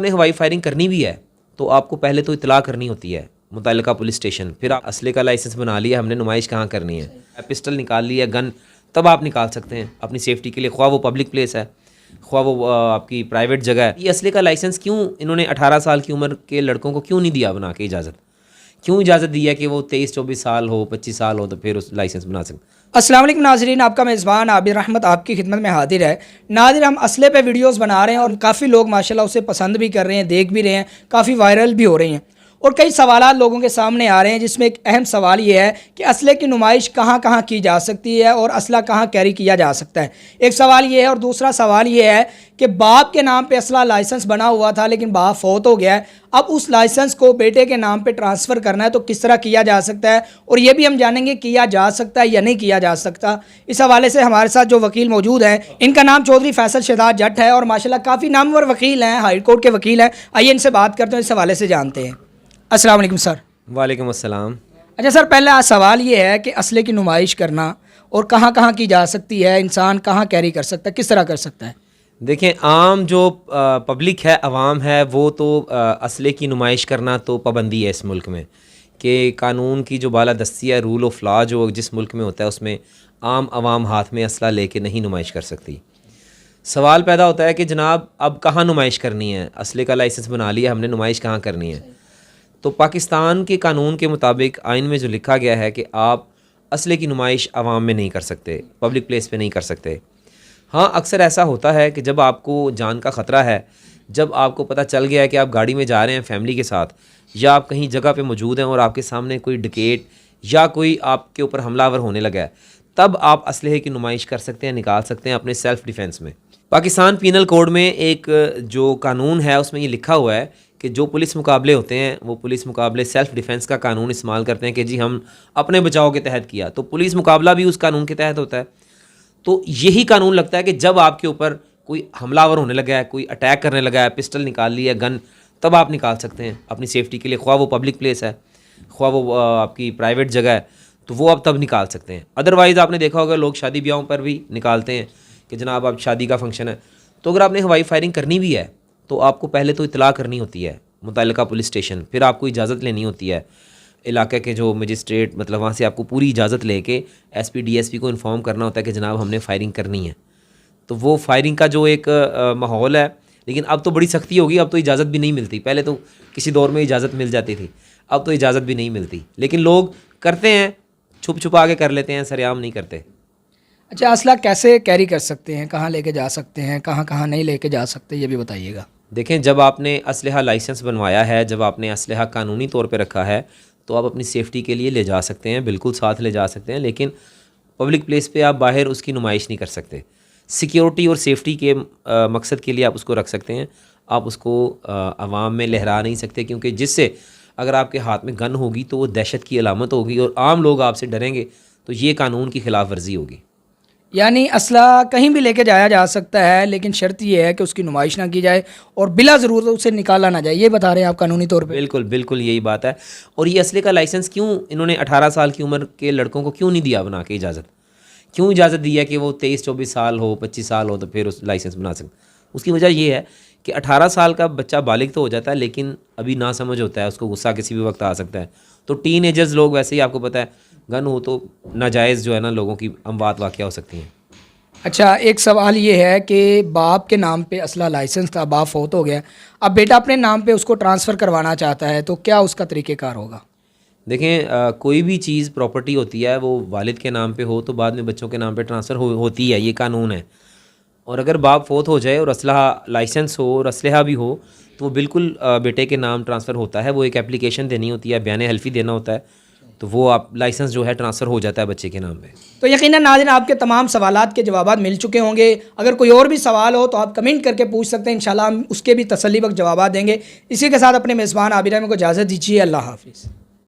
आपने हवाई फायरिंग करनी भी है तो आपको पहले तो इतला करनी होती है मुतल्लिका पुलिस स्टेशन, फिर आप असले का लाइसेंस बना लिया, हमने नुमाइश कहाँ करनी है, पिस्टल निकाल लिया, गन, तब आप निकाल सकते हैं अपनी सेफ्टी के लिए, ख्वाह वो पब्लिक प्लेस है ख्वाह वो आपकी प्राइवेट जगह है। ये असले का लाइसेंस क्यों इन्होंने 18 साल की उम्र के लड़कों को क्यों नहीं दिया बना के इजाज़त, क्यों इजाज़त दी है कि वो 23-24 साल हो 25 साल हो तो फिर उस लाइसेंस बना सकते। अस्सलाम वालेकुम नाज़रीन, आपका मेज़बान आबिर रहमत आपकी खिदमत में हाजिर है। नाज़रीन, हम असले पे वीडियोस बना रहे हैं और काफ़ी लोग माशाल्लाह उसे पसंद भी कर रहे हैं, देख भी रहे हैं, काफ़ी वायरल भी हो रही हैं और कई सवालात लोगों के सामने आ रहे हैं, जिसमें एक अहम सवाल ये है कि असले की नुमाइश कहाँ कहाँ की जा सकती है और असला कहाँ कैरी किया जा सकता है। एक सवाल ये है और दूसरा सवाल ये है कि बाप के नाम पे असला लाइसेंस बना हुआ था लेकिन बाप फौत हो गया है, अब उस लाइसेंस को बेटे के नाम पे ट्रांसफ़र करना है तो किस तरह किया जा सकता है, और ये भी हम जानेंगे किया जा सकता है या नहीं किया जा सकता। इस हवाले से हमारे साथ जो वकील मौजूद हैं, इनका नाम चौधरी फैसल शहजाद जट है और माशाल्लाह काफ़ी नामवर वकील हैं, हाई कोर्ट के वकील हैं। आइए इनसे बात करते हैं, इस हवाले से जानते हैं। अस्सलाम वालेकुम सर। वालेकुम अस्सलाम। अच्छा सर, पहले आज सवाल ये है कि असले की नुमाइश करना और कहाँ कहाँ की जा सकती है, इंसान कहाँ कैरी कर सकता है, किस तरह कर सकता है? देखें, आम जो पब्लिक है, अवाम है, वो तो असले की नुमाइश करना तो पाबंदी है इस मुल्क में कि कानून की जो बालादस्ती है, रूल ऑफ लॉ जो जिस मुल्क में होता है उसमें आम अवाम हाथ में असला लेके नहीं नुमाइश कर सकती। सवाल पैदा होता है कि जनाब अब कहाँ नुमाइश करनी है, असले का लाइसेंस बना लिया हमने, नुमाइश कहाँ करनी है। तो पाकिस्तान के कानून के मुताबिक आइन में जो लिखा गया है कि आप असले की नुमाइश अवाम में नहीं कर सकते, पब्लिक प्लेस पे नहीं कर सकते। हाँ, अक्सर ऐसा होता है कि जब आपको जान का ख़तरा है, जब आपको पता चल गया है कि आप गाड़ी में जा रहे हैं फैमिली के साथ, या आप कहीं जगह पे मौजूद हैं और आपके सामने कोई डिकेट या कोई आपके ऊपर हमलावर होने लगा है, तब आप असलहे की नुमाइश कर सकते हैं, निकाल सकते हैं अपने सेल्फ़ डिफेंस में। पाकिस्तान पीनल कोड में एक जो कानून है उसमें ये लिखा हुआ है कि जो पुलिस मुकाबले होते हैं वो पुलिस मुकाबले सेल्फ़ डिफेंस का कानून इस्तेमाल करते हैं कि जी हम अपने बचाव के तहत किया, तो पुलिस मुकाबला भी उस कानून के तहत होता है। तो यही कानून लगता है कि जब आपके ऊपर कोई हमलावर होने लगा है, कोई अटैक करने लगा है, पिस्टल निकाल लिया, गन, तब आप निकाल सकते हैं अपनी सेफ्टी के लिए, ख्वाह वो पब्लिक प्लेस है, ख्वाह वो आपकी प्राइवेट जगह है, तो वो आप तब निकाल सकते हैं। अदरवाइज़ आपने देखा होगा लोग शादी ब्याहों पर भी निकालते हैं कि जनाब अब शादी का फंक्शन है, तो अगर आपने हवाई फायरिंग करनी भी है तो आपको पहले तो इतला करनी होती है मुतल्लिका पुलिस स्टेशन, फिर आपको इजाज़त लेनी होती है इलाके के जो मजिस्ट्रेट, मतलब वहाँ से आपको पूरी इजाज़त लेके एसपी डीएसपी को इन्फॉर्म करना होता है कि जनाब हमने फ़ायरिंग करनी है। तो वो फायरिंग का जो एक माहौल है, लेकिन अब तो बड़ी सख्ती होगी, अब तो इजाज़त भी नहीं मिलती। पहले तो किसी दौर में इजाज़त मिल जाती थी, अब तो इजाज़त भी नहीं मिलती, लेकिन लोग करते हैं, छुप छुपा के कर लेते हैं, सरेआम नहीं करते। अच्छा, असला कैसे कैरी कर सकते हैं, कहाँ लेके जा सकते हैं, कहाँ कहाँ नहीं लेके जा सकते, ये भी बताइएगा। देखें, जब आपने असलहा लाइसेंस बनवाया है, जब आपने असलहा कानूनी तौर पे रखा है, तो आप अपनी सेफ़्टी के लिए ले जा सकते हैं, बिल्कुल साथ ले जा सकते हैं, लेकिन पब्लिक प्लेस पे आप बाहर उसकी नुमाइश नहीं कर सकते। सिक्योरिटी और सेफ्टी के मकसद के लिए आप उसको रख सकते हैं, आप उसको आवाम में लहरा नहीं सकते, क्योंकि जिससे अगर आपके हाथ में गन होगी तो वो दहशत की अलामत होगी और आम लोग आपसे डरेंगे, तो ये कानून की खिलाफ वर्जी होगी। यानी असला कहीं भी लेके जाया जा सकता है, लेकिन शर्त ये है कि उसकी नुमाइश ना की जाए और बिला ज़रूरत उसे निकाला ना जाए, ये बता रहे हैं आप कानूनी तौर पे? बिल्कुल बिल्कुल यही बात है। और ये असले का लाइसेंस क्यों इन्होंने 18 साल की उम्र के लड़कों को क्यों नहीं दिया बना के इजाज़त, क्यों इजाज़त दी है कि वो 23-24 साल हो 25 साल हो तो फिर उस लाइसेंस बना सकते? उसकी वजह ये है कि 18 साल का बच्चा बालिग तो हो जाता है, लेकिन अभी ना समझ होता है, उसको गुस्सा किसी भी वक्त आ सकता है। तो टीन एजर्स लोग, वैसे ही आपको पता है, गन हो तो नाजायज़ जो है ना लोगों की अमवात वाक़या हो सकती हैं। अच्छा, एक सवाल ये है कि बाप के नाम पे असला लाइसेंस था, बाप फौत हो गया, अब बेटा अपने नाम पे उसको ट्रांसफ़र करवाना चाहता है, तो क्या उसका तरीक़ेकार होगा? देखें, कोई भी चीज़ प्रॉपर्टी होती है, वो वालिद के नाम पे हो तो बाद में बच्चों के नाम पे ट्रांसफ़र होती है, ये कानून है। और अगर बाप फौत हो जाए और असलहा लाइसेंस हो और असलहा भी हो तो वो बिल्कुल बेटे के नाम ट्रांसफ़र होता है। वो एक एप्लीकेशन देनी होती है, बयान हल्फी देना होता है, तो वो आप लाइसेंस जो है ट्रांसफ़र हो जाता है बच्चे के नाम पे। तो यकीनन नाज़रीन आपके तमाम सवालात के जवाबात मिल चुके होंगे। अगर कोई और भी सवाल हो तो आप कमेंट करके पूछ सकते हैं, इंशाल्लाह हम उसके भी तसल्ली बख्श जवाबात देंगे। इसी के साथ अपने मेज़बान आबिर रहमत को इजाज़त दीजिए। अल्लाह हाफ़िज़।